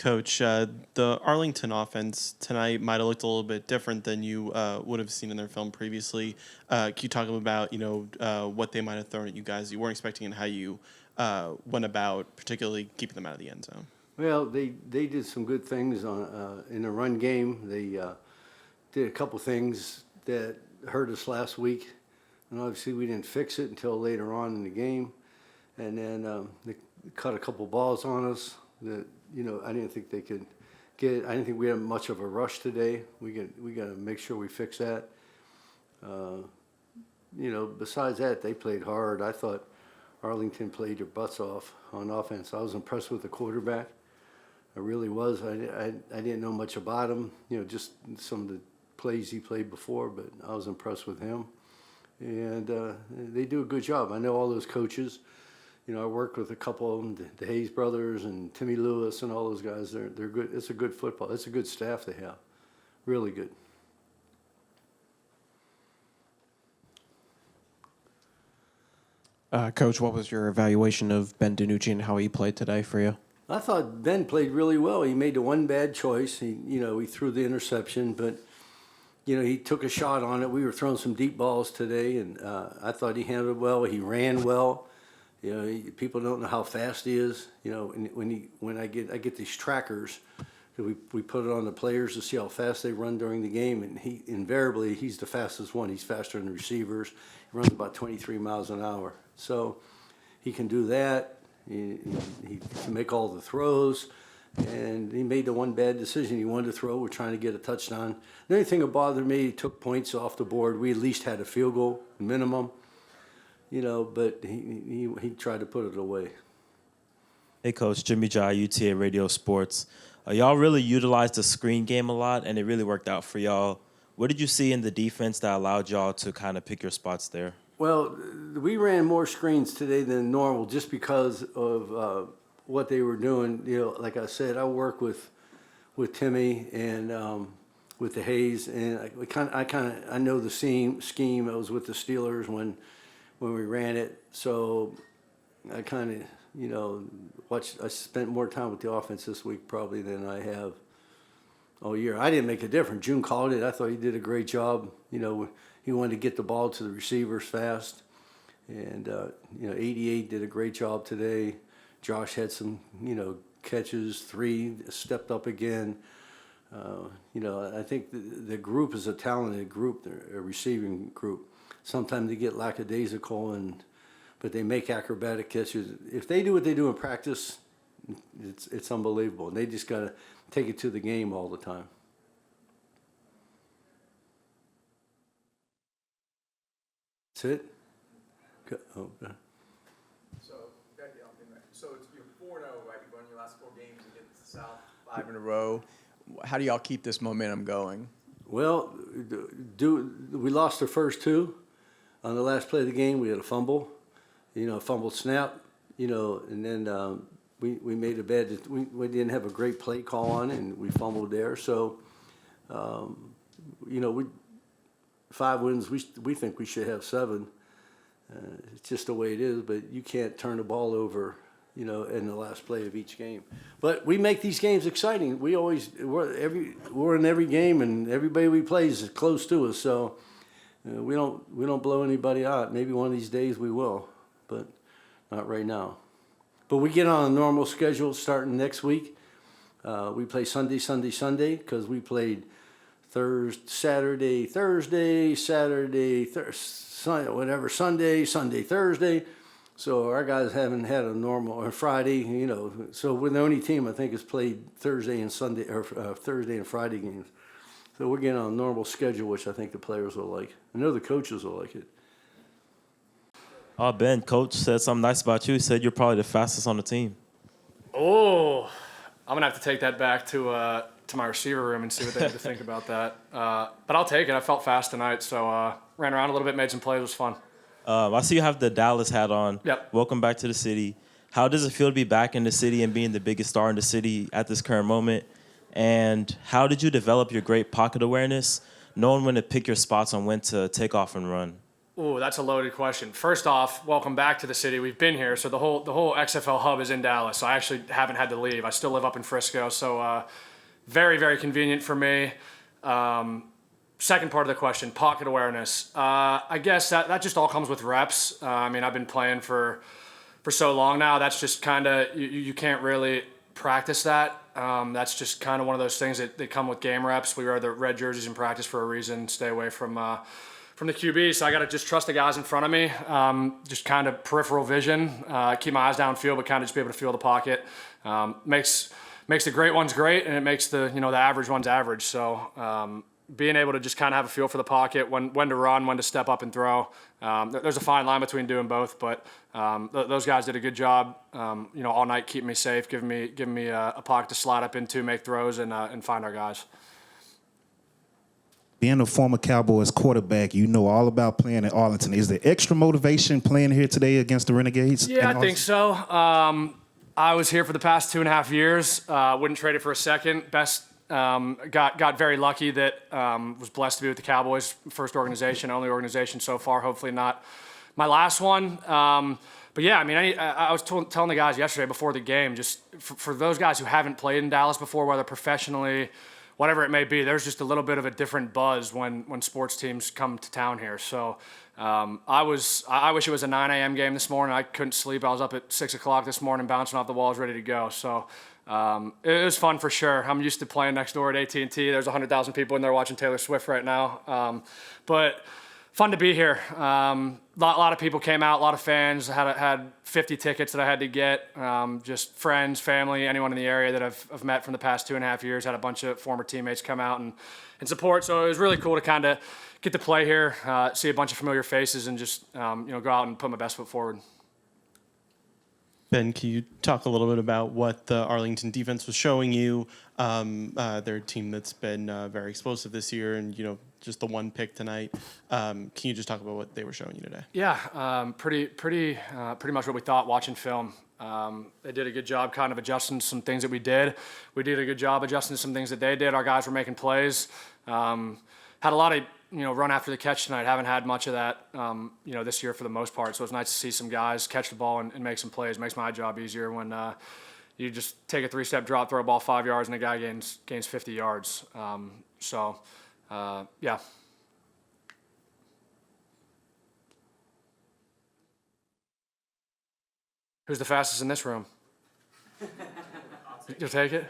Coach, the Arlington offense tonight might have looked a little bit different than you would have seen in their film previously. Can you talk about, what they might have thrown at you guys you weren't expecting and how you went about particularly keeping them out of the end zone? Well, they did some good things in the run game. They did a couple things that hurt us last week, and obviously we didn't fix it until later on in the game. And then they cut a couple balls on us that I didn't think they could get. I didn't think we had much of a rush today. We got to make sure we fix that. Besides that, they played hard. I thought Arlington played their butts off on offense. I was impressed with the quarterback. I really was. I didn't know much about him, just some of the plays he played before, but I was impressed with him. And they do a good job. I know all those coaches. I worked with a couple of them, the Hayes brothers and Timmy Lewis and all those guys. They're good. It's a good football. It's a good staff they have. Really good. Coach, what was your evaluation of Ben DiNucci and how he played today for you? I thought Ben played really well. He made the one bad choice. He threw the interception, but he took a shot on it. We were throwing some deep balls today, and I thought he handled it well. He ran well. People don't know how fast he is. When I get these trackers, we put it on the players to see how fast they run during the game, and he's the fastest one. He's faster than the receivers. He runs about 23 miles an hour. So he can do that. He can make all the throws, and he made the one bad decision he wanted to throw. We're trying to get a touchdown. The only thing that bothered me, he took points off the board. We at least had a field goal minimum, but he tried to put it away. Hey, Coach, Jimmy Jai, UTA Radio Sports. Y'all really utilized the screen game a lot, and it really worked out for y'all. What did you see in the defense that allowed y'all to kind of pick your spots there? Well, we ran more screens today than normal just because of what they were doing. Like I said, I work with Timmy and with the Hayes, and I know the scheme. I was with the Steelers when we ran it, so I kind of watched. I spent more time with the offense this week probably than I have all year. I didn't make a difference. June called it. I thought he did a great job. He wanted to get the ball to the receivers fast. And, 88 did a great job today. Josh had some, catches, 3, stepped up again. I think the group is a talented group, a receiving group. Sometimes they get lackadaisical, but they make acrobatic catches. If they do what they do in practice, it's unbelievable. And they just got to take it to the game all the time. That's it? Okay. So you're 4-0, right? You've won your last 4 games against the South, 5 in a row. How do y'all keep this momentum going? Well, we lost the first 2. On the last play of the game, we had a fumble, fumbled snap, and then we made a bad. We didn't have a great play call on it, and we fumbled there. So, 5 wins. We think we should have 7. It's just the way it is. But you can't turn the ball over, in the last play of each game. But we make these games exciting. We're in every game, and everybody we play is close to us. So we don't blow anybody out. Maybe one of these days we will, but not right now. But we get on a normal schedule starting next week. We play Sunday, because we played Saturday, Thursday, Saturday, Sunday, Thursday. So our guys haven't had a normal, or Friday, So we're the only team I think has played Thursday and Sunday, or Thursday and Friday games. So we're getting on a normal schedule, which I think the players will like. I know the coaches will like it. Ben, Coach said something nice about you. He said you're probably the fastest on the team. Oh, I'm gonna have to take that back to my receiver room and see what they have to think about that. But I'll take it. I felt fast tonight, so ran around a little bit, made some plays. It was fun. I see you have the Dallas hat on. Yep. Welcome back to the city. How does it feel to be back in the city and being the biggest star in the city at this current moment? And how did you develop your great pocket awareness, knowing when to pick your spots on when to take off and run? Ooh, that's a loaded question. First off, welcome back to the city. We've been here, so the whole XFL hub is in Dallas. So I actually haven't had to leave. I still live up in Frisco, so very, very convenient for me. Second part of the question, pocket awareness. I guess that just all comes with reps. I mean, I've been playing for so long now. That's just kind of you can't really practice that. That's just kind of one of those things that come with game reps. We wear the red jerseys in practice for a reason. Stay away from the QB, so I got to just trust the guys in front of me. Just kind of peripheral vision, keep my eyes downfield, but kind of just be able to feel the pocket. Makes the great ones great, and it makes the average ones average. So being able to just kind of have a feel for the pocket, when to run, when to step up and throw. There's a fine line between doing both, but those guys did a good job. All night keeping me safe, giving me a pocket to slide up into, make throws, and find our guys. Being a former Cowboys quarterback, you know all about playing at Arlington. Is there extra motivation playing here today against the Renegades? Yeah, I think so. I was here for the past 2.5 years. Wouldn't trade it for a second. Got very lucky that was blessed to be with the Cowboys, first organization, only organization so far. Hopefully not my last one. But yeah, I mean, I was telling the guys yesterday before the game, just for those guys who haven't played in Dallas before, whether professionally, whatever it may be, there's just a little bit of a different buzz when sports teams come to town here. So I wish it was a 9 a.m. game this morning. I couldn't sleep. I was up at 6 o'clock this morning, bouncing off the walls, ready to go. So it was fun for sure. I'm used to playing next door at AT&T. There's 100,000 people in there watching Taylor Swift right now. But fun to be here. A lot of people came out, a lot of fans. I had 50 tickets that I had to get. Just friends, family, anyone in the area that I've met from the past 2.5 years. Had a bunch of former teammates come out and support. So it was really cool to kind of get to play here, see a bunch of familiar faces, and just go out and put my best foot forward. Ben, can you talk a little bit about what the Arlington defense was showing you? They're a team that's been very explosive this year, and just the one pick tonight. Can you just talk about what they were showing you today? Yeah, pretty much what we thought watching film. They did a good job kind of adjusting some things that we did. We did a good job adjusting some things that they did. Our guys were making plays. Had a lot of run after the catch tonight. Haven't had much of that this year for the most part. So it's nice to see some guys catch the ball and make some plays. Makes my job easier when you just take a 3-step drop, throw a ball 5 yards, and a guy gains 50 yards. Yeah. Who's the fastest in this room? You'll take it?